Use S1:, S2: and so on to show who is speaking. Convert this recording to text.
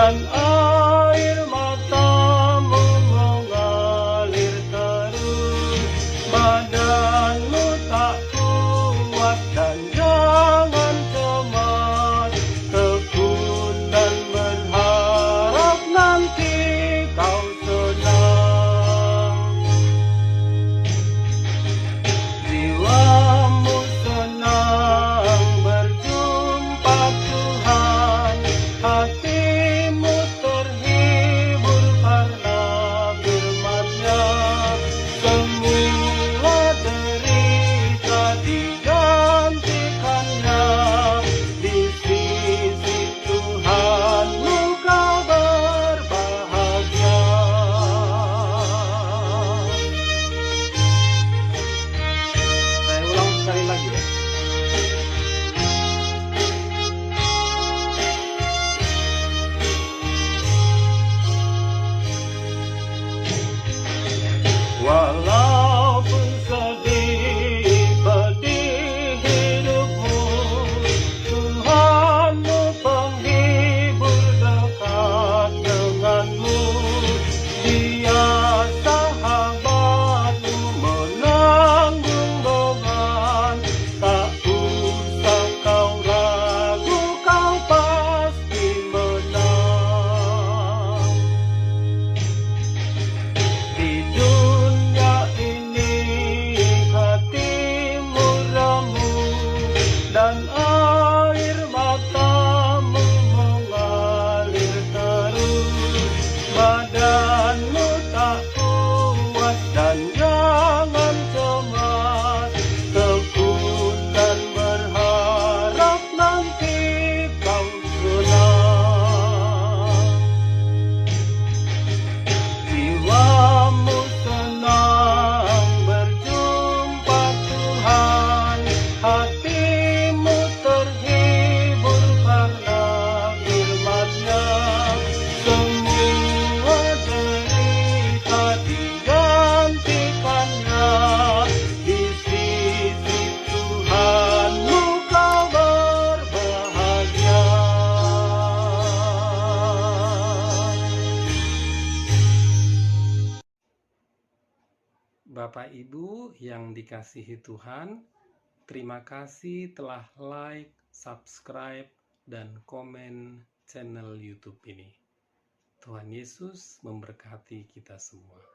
S1: dan air matamu mengalir terus. Badanmu tak kuat dan jangan cemas, tekun dan berharap nanti kau senang. Jiwamu senang berjumpa Tuhan, hatimu terhibur karena firman-Nya. Semua derita digantikannya, di sisi Tuhanmu kau berbahagia. Saya ulang sekali lagi ya. Walaupun sedih pedih hidupmu, Tuhanmu penghibur dekat denganmu. Dia sahabatmu menanggung beban, tak usah kau ragu, kau pasti menang. Di dunia ini hatimu remuk dan air matamu mengalir terus. Badanmu tak kuat dan jangan cemas, tekun dan berharap nanti kau senang. Jiwamu senang berjumpa Tuhan, hatimu terhibur karena firman-Nya. Semua derita digantikannya, di sisi Tuhanmu kau berbahagia.
S2: Bapak Ibu yang dikasihi Tuhan, terima kasih telah like, subscribe, dan komen channel YouTube ini. Tuhan Yesus memberkati kita semua.